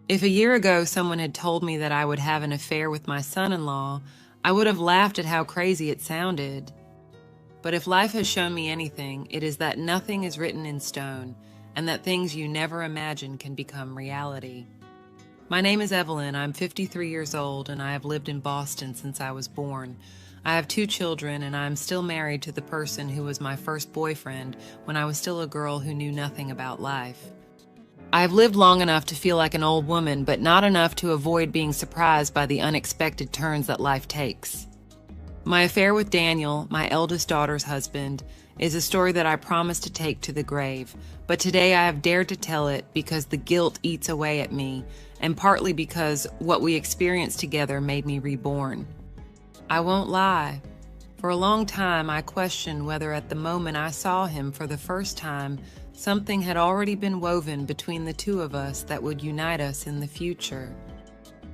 If a year ago someone had told me that I would have an affair with my son-in-law, I would have laughed at how crazy it sounded. But if life has shown me anything, it is that nothing is written in stone, and that things you never imagined can become reality. My name is Evelyn. I'm 53 years old, and I have lived in Boston since I was born. I have 2 children, and I am still married to the person who was my first boyfriend when I was still a girl who knew nothing about life. I have lived long enough to feel like an old woman, but not enough to avoid being surprised by the unexpected turns that life takes. My affair with Daniel, my eldest daughter's husband, is a story that I promised to take to the grave, but today I have dared to tell it because the guilt eats away at me, and partly because what we experienced together made me reborn. I won't lie. For a long time, I questioned whether at the moment I saw him for the first time, something had already been woven between the two of us that would unite us in the future.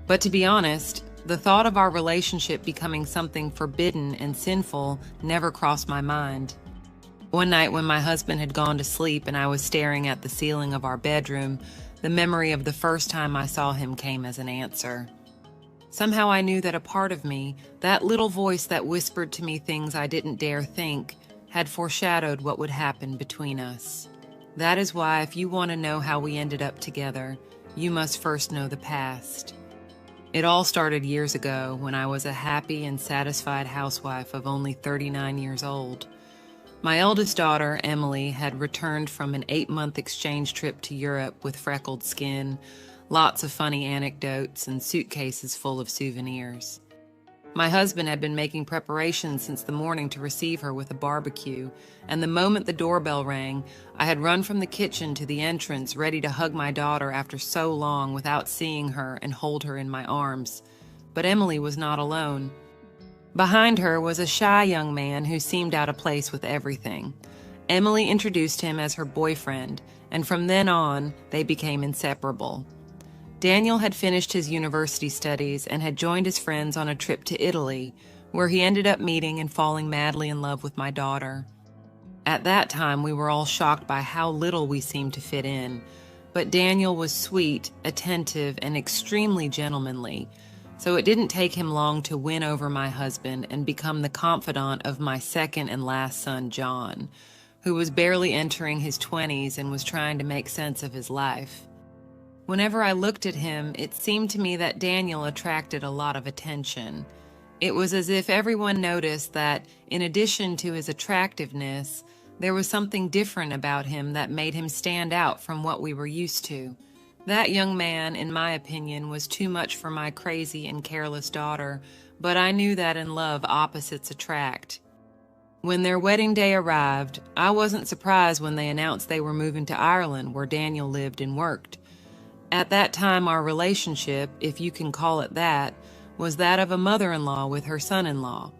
But to be honest, the thought of our relationship becoming something forbidden and sinful never crossed my mind. One night when my husband had gone to sleep and I was staring at the ceiling of our bedroom, the memory of the first time I saw him came as an answer. Somehow I knew that a part of me, that little voice that whispered to me things I didn't dare think, had foreshadowed what would happen between us. That is why if you want to know how we ended up together, you must first know the past. It all started years ago when I was a happy and satisfied housewife of only 39 years old. My eldest daughter, Emily, had returned from an 8-month exchange trip to Europe with freckled skin, lots of funny anecdotes, and suitcases full of souvenirs. My husband had been making preparations since the morning to receive her with a barbecue, and the moment the doorbell rang, I had run from the kitchen to the entrance ready to hug my daughter after so long without seeing her and hold her in my arms. But Emily was not alone. Behind her was a shy young man who seemed out of place with everything. Emily introduced him as her boyfriend, and from then on, they became inseparable. Daniel had finished his university studies and had joined his friends on a trip to Italy, where he ended up meeting and falling madly in love with my daughter. At that time, we were all shocked by how little we seemed to fit in, but Daniel was sweet, attentive, and extremely gentlemanly, so it didn't take him long to win over my husband and become the confidant of my second and last son, John, who was barely entering his 20s and was trying to make sense of his life. Whenever I looked at him, it seemed to me that Daniel attracted a lot of attention. It was as if everyone noticed that, in addition to his attractiveness, there was something different about him that made him stand out from what we were used to. That young man, in my opinion, was too much for my crazy and careless daughter, but I knew that in love opposites attract. When their wedding day arrived, I wasn't surprised when they announced they were moving to Ireland, where Daniel lived and worked. At that time, our relationship, if you can call it that, was that of a mother-in-law with her son-in-law.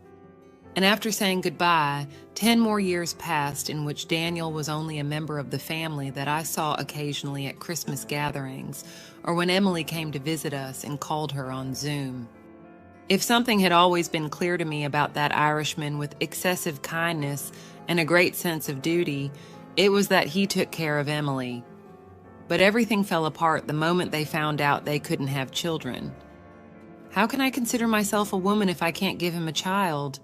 And after saying goodbye, 10 more years passed in which Daniel was only a member of the family that I saw occasionally at Christmas gatherings, or when Emily came to visit us and called her on Zoom. If something had always been clear to me about that Irishman with excessive kindness and a great sense of duty, it was that he took care of Emily. But everything fell apart the moment they found out they couldn't have children. "How can I consider myself a woman if I can't give him a child?"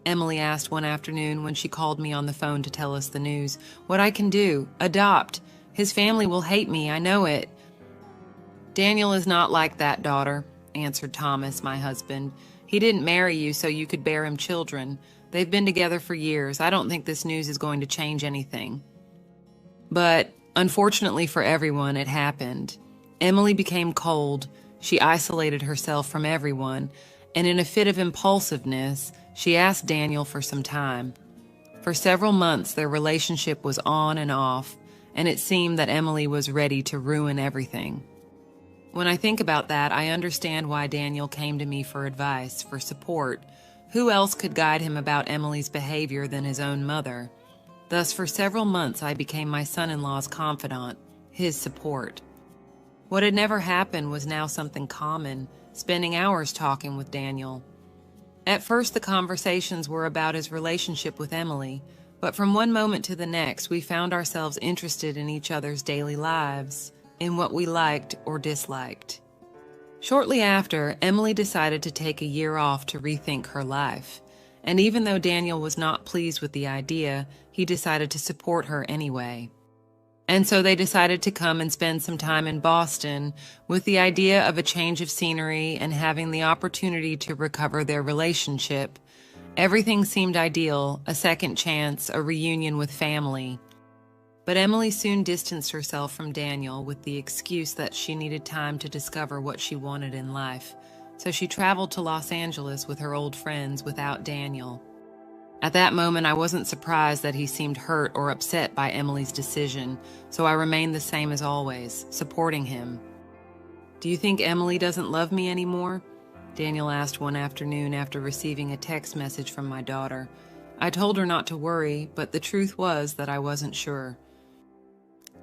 Emily asked one afternoon when she called me on the phone to tell us the news. "What I can do? Adopt. His family will hate me, I know it." "Daniel is not like that, daughter," answered Thomas, my husband. "He didn't marry you so you could bear him children. They've been together for years. I don't think this news is going to change anything." But unfortunately for everyone, it happened. Emily became cold. She isolated herself from everyone, and in a fit of impulsiveness, she asked Daniel for some time. For several months, their relationship was on and off, and it seemed that Emily was ready to ruin everything. When I think about that, I understand why Daniel came to me for advice, for support. Who else could guide him about Emily's behavior than his own mother? Thus, for several months, I became my son-in-law's confidant, his support. What had never happened was now something common, spending hours talking with Daniel. At first, the conversations were about his relationship with Emily, but from one moment to the next, we found ourselves interested in each other's daily lives. in what we liked or disliked. Shortly after, Emily decided to take a year off to rethink her life. And even though Daniel was not pleased with the idea, he decided to support her anyway. And so they decided to come and spend some time in Boston with the idea of a change of scenery and having the opportunity to recover their relationship. Everything seemed ideal, a second chance, a reunion with family. But Emily soon distanced herself from Daniel with the excuse that she needed time to discover what she wanted in life. So she traveled to Los Angeles with her old friends without Daniel. At that moment, I wasn't surprised that he seemed hurt or upset by Emily's decision, so I remained the same as always, supporting him. "Do you think Emily doesn't love me anymore?" Daniel asked one afternoon after receiving a text message from my daughter. I told her not to worry, but the truth was that I wasn't sure.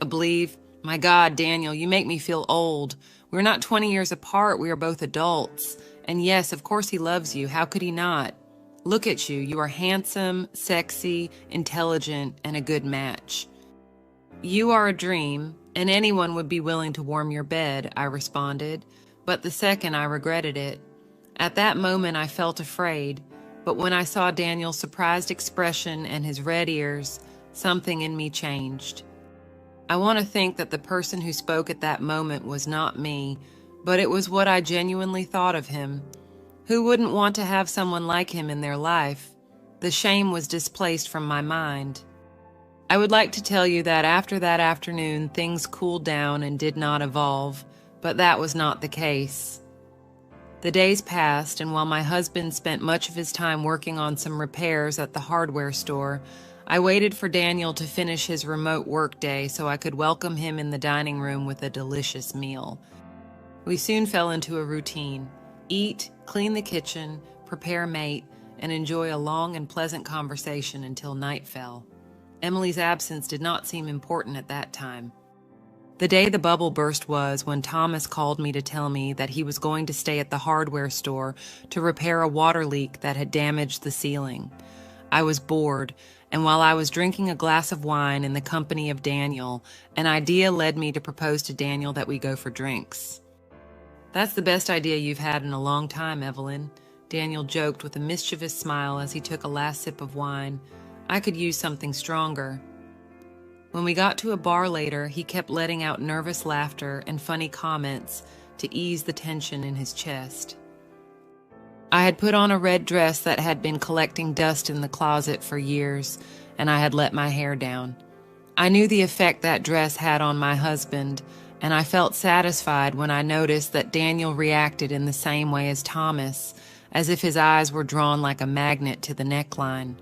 "I believe, my God, Daniel, you make me feel old. We're not 20 years apart, we are both adults. And yes, of course he loves you, how could he not? Look at you, you are handsome, sexy, intelligent, and a good match. You are a dream, and anyone would be willing to warm your bed," I responded, but the second I regretted it. At that moment I felt afraid, but when I saw Daniel's surprised expression and his red ears, something in me changed. I want to think that the person who spoke at that moment was not me, but it was what I genuinely thought of him. Who wouldn't want to have someone like him in their life? The shame was displaced from my mind. I would like to tell you that after that afternoon, things cooled down and did not evolve, but that was not the case. The days passed, and while my husband spent much of his time working on some repairs at the hardware store, I waited for Daniel to finish his remote work day so I could welcome him in the dining room with a delicious meal. We soon fell into a routine. Eat, clean the kitchen, prepare mate, and enjoy a long and pleasant conversation until night fell. Emily's absence did not seem important at that time. The day the bubble burst was when Thomas called me to tell me that he was going to stay at the hardware store to repair a water leak that had damaged the ceiling. I was bored, and while I was drinking a glass of wine in the company of Daniel, an idea led me to propose to Daniel that we go for drinks. "That's the best idea you've had in a long time, Evelyn," Daniel joked with a mischievous smile as he took a last sip of wine. "I could use something stronger." When we got to a bar later, he kept letting out nervous laughter and funny comments to ease the tension in his chest. I had put on a red dress that had been collecting dust in the closet for years, and I had let my hair down. I knew the effect that dress had on my husband, and I felt satisfied when I noticed that Daniel reacted in the same way as Thomas, as if his eyes were drawn like a magnet to the neckline.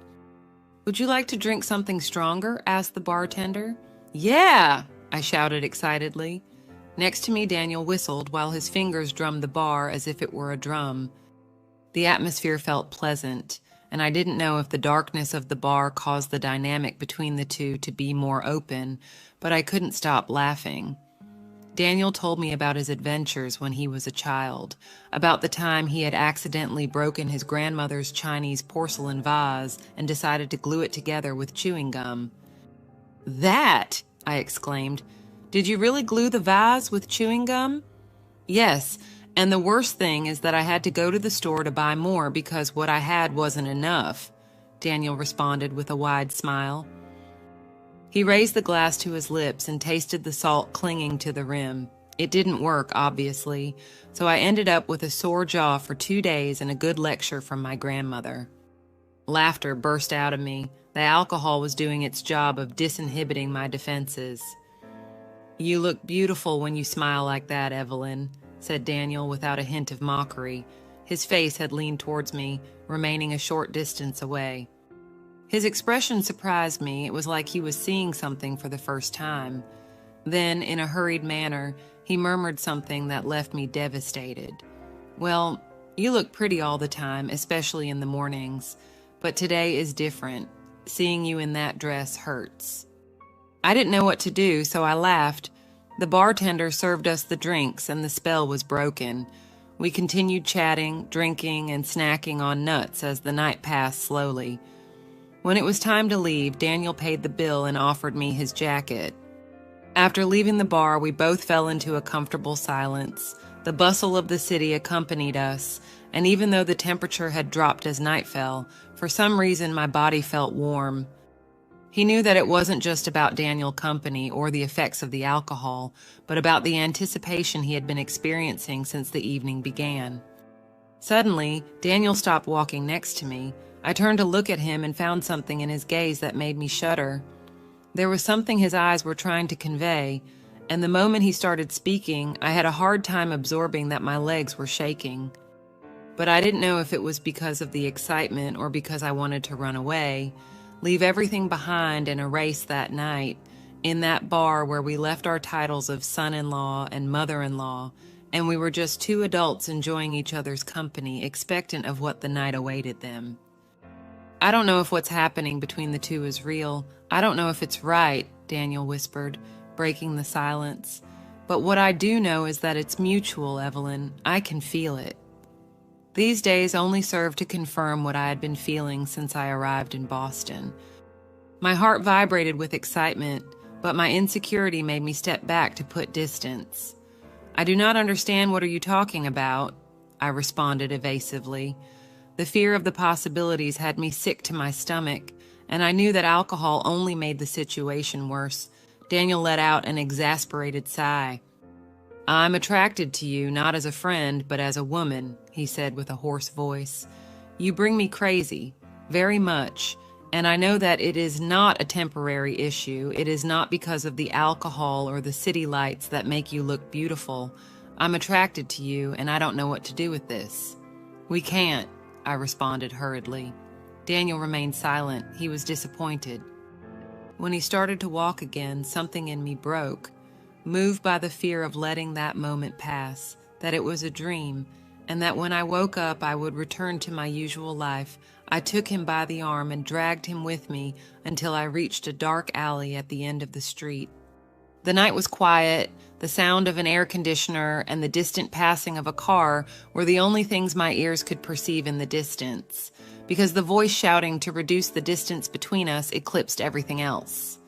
"Would you like to drink something stronger?" asked the bartender. "Yeah!" I shouted excitedly. Next to me, Daniel whistled while his fingers drummed the bar as if it were a drum. The atmosphere felt pleasant, and I didn't know if the darkness of the bar caused the dynamic between the two to be more open, but I couldn't stop laughing. Daniel told me about his adventures when he was a child, about the time he had accidentally broken his grandmother's Chinese porcelain vase and decided to glue it together with chewing gum. "That!" I exclaimed. "Did you really glue the vase with chewing gum?" "Yes, and the worst thing is that I had to go to the store to buy more because what I had wasn't enough," Daniel responded with a wide smile. He raised the glass to his lips and tasted the salt clinging to the rim. It didn't work, obviously, so I ended up with a sore jaw for 2 days and a good lecture from my grandmother. Laughter burst out of me. The alcohol was doing its job of disinhibiting my defenses. "You look beautiful when you smile like that, Evelyn," said Daniel without a hint of mockery. His face had leaned towards me, remaining a short distance away. His expression surprised me. It was like he was seeing something for the first time. Then, in a hurried manner, he murmured something that left me devastated. "Well, you look pretty all the time, especially in the mornings. But today is different. Seeing you in that dress hurts." I didn't know what to do, so I laughed. The bartender served us the drinks, and the spell was broken. We continued chatting, drinking, and snacking on nuts as the night passed slowly. When it was time to leave, Daniel paid the bill and offered me his jacket. After leaving the bar, we both fell into a comfortable silence. The bustle of the city accompanied us, and even though the temperature had dropped as night fell, for some reason my body felt warm. He knew that it wasn't just about Daniel company or the effects of the alcohol, but about the anticipation he had been experiencing since the evening began. Suddenly, Daniel stopped walking next to me. I turned to look at him and found something in his gaze that made me shudder. There was something his eyes were trying to convey, and the moment he started speaking, I had a hard time absorbing that my legs were shaking. But I didn't know if it was because of the excitement or because I wanted to run away, leave everything behind and erase that night, in that bar where we left our titles of son-in-law and mother-in-law, and we were just two adults enjoying each other's company, expectant of what the night awaited them. I don't know if what's happening between the two is real. I don't know if it's right, Daniel whispered, breaking the silence. But what I do know is that it's mutual, Evelyn. I can feel it. These days only served to confirm what I had been feeling since I arrived in Boston. My heart vibrated with excitement, but my insecurity made me step back to put distance. I do not understand what are you talking about, I responded evasively. The fear of the possibilities had me sick to my stomach, and I knew that alcohol only made the situation worse. Daniel let out an exasperated sigh. I'm attracted to you, not as a friend, but as a woman, he said with a hoarse voice. You bring me crazy, very much, and I know that it is not a temporary issue. It is not because of the alcohol or the city lights that make you look beautiful. I'm attracted to you, and I don't know what to do with this. We can't, I responded hurriedly. Daniel remained silent. He was disappointed. When he started to walk again, something in me broke, moved by the fear of letting that moment pass, that it was a dream, and that when I woke up I would return to my usual life. I took him by the arm and dragged him with me until I reached a dark alley at the end of the street. The night was quiet. The sound of an air conditioner and the distant passing of a car were the only things my ears could perceive in the distance, because the voice shouting to reduce the distance between us eclipsed everything else.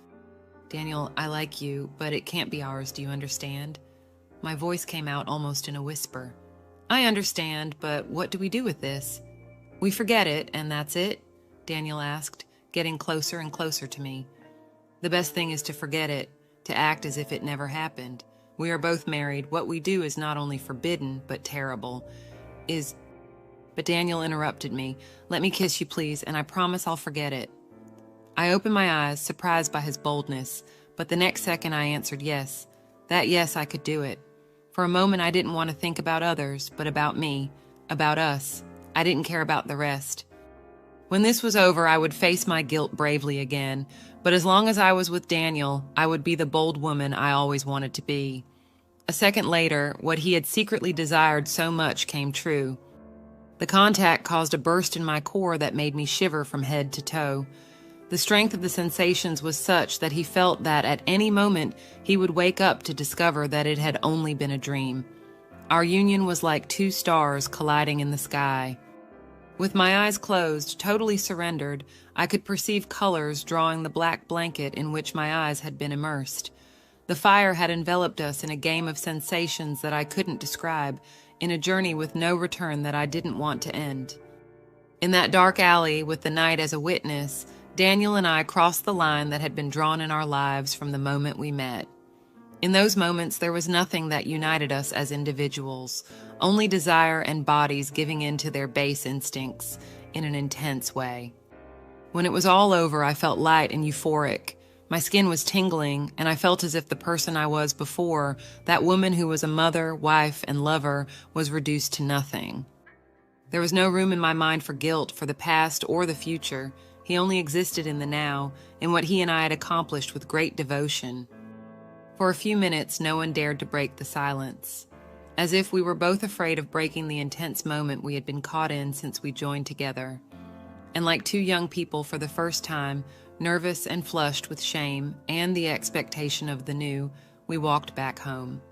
Daniel, I like you, but it can't be ours, do you understand? My voice came out almost in a whisper. I understand, but what do we do with this? We forget it, and that's it? Daniel asked, getting closer and closer to me. The best thing is to forget it, to act as if it never happened. We are both married. What we do is not only forbidden, but terrible. But Daniel interrupted me. Let me kiss you, please, and I promise I'll forget it. I opened my eyes, surprised by his boldness, but the next second I answered yes. That yes, I could do it. For a moment I didn't want to think about others, but about me, about us. I didn't care about the rest. When this was over, I would face my guilt bravely again, but as long as I was with Daniel, I would be the bold woman I always wanted to be. A second later, what he had secretly desired so much came true. The contact caused a burst in my core that made me shiver from head to toe. The strength of the sensations was such that he felt that at any moment he would wake up to discover that it had only been a dream. Our union was like two stars colliding in the sky. With my eyes closed, totally surrendered, I could perceive colors drawing the black blanket in which my eyes had been immersed. The fire had enveloped us in a game of sensations that I couldn't describe, in a journey with no return that I didn't want to end. In that dark alley, with the night as a witness, Daniel and I crossed the line that had been drawn in our lives from the moment we met. In those moments, there was nothing that united us as individuals, only desire and bodies giving in to their base instincts in an intense way. When it was all over, I felt light and euphoric. My skin was tingling, and I felt as if the person I was before, that woman who was a mother, wife, and lover, was reduced to nothing. There was no room in my mind for guilt, for the past or the future. He only existed in the now, in what he and I had accomplished with great devotion. For a few minutes, no one dared to break the silence, as if we were both afraid of breaking the intense moment we had been caught in since we joined together. And like two young people for the first time, nervous and flushed with shame and the expectation of the new, we walked back home.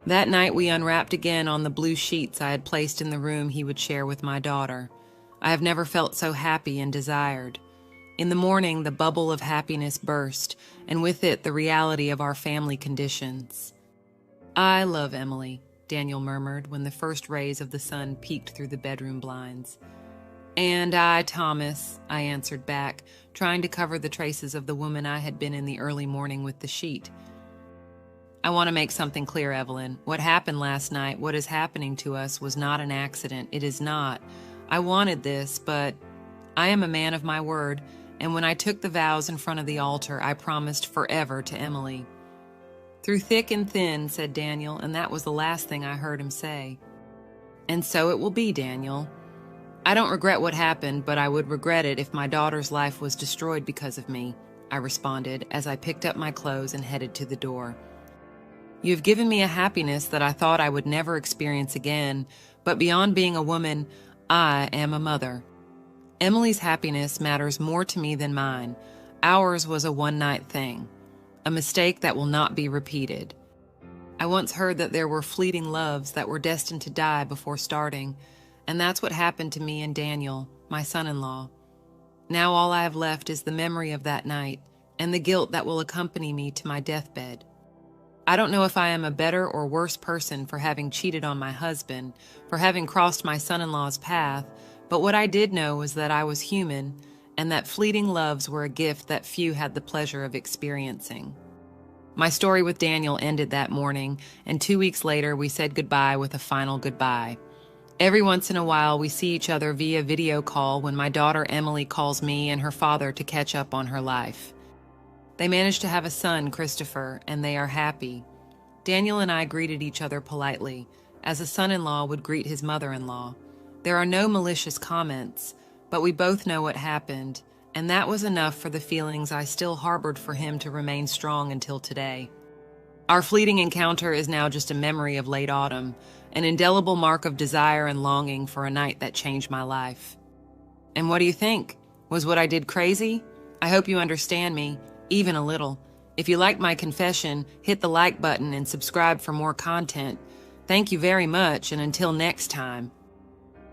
That night we unwrapped again on the blue sheets I had placed in the room he would share with my daughter. I have never felt so happy and desired. In the morning, the bubble of happiness burst, and with it, the reality of our family conditions. "I love Emily," Daniel murmured when the first rays of the sun peeked through the bedroom blinds. "And I, Thomas," I answered back, trying to cover the traces of the woman I had been in the early morning with the sheet. "I want to make something clear, Evelyn. What happened last night, what is happening to us, was not an accident. It is not. I wanted this, but I am a man of my word, and when I took the vows in front of the altar, I promised forever to Emily." "Through thick and thin," said Daniel, and that was the last thing I heard him say. "And so it will be, Daniel. I don't regret what happened, but I would regret it if my daughter's life was destroyed because of me," I responded as I picked up my clothes and headed to the door. "You have given me a happiness that I thought I would never experience again, but beyond being a woman, I am a mother. Emily's happiness matters more to me than mine. Ours was a one-night thing, a mistake that will not be repeated. I once heard that there were fleeting loves that were destined to die before starting, and that's what happened to me and Daniel, my son-in-law. Now all I have left is the memory of that night and the guilt that will accompany me to my deathbed. I don't know if I am a better or worse person for having cheated on my husband, for having crossed my son-in-law's path, but what I did know was that I was human and that fleeting loves were a gift that few had the pleasure of experiencing." My story with Daniel ended that morning, and 2 weeks later we said goodbye with a final goodbye. Every once in a while we see each other via video call when my daughter Emily calls me and her father to catch up on her life. They managed to have a son, Christopher, and they are happy. Daniel and I greeted each other politely, as a son-in-law would greet his mother-in-law. There are no malicious comments, but we both know what happened, and that was enough for the feelings I still harbored for him to remain strong until today. Our fleeting encounter is now just a memory of late autumn, an indelible mark of desire and longing for a night that changed my life. And what do you think? Was what I did crazy? I hope you understand me, even a little. If you liked my confession, hit the like button and subscribe for more content. Thank you very much, and until next time.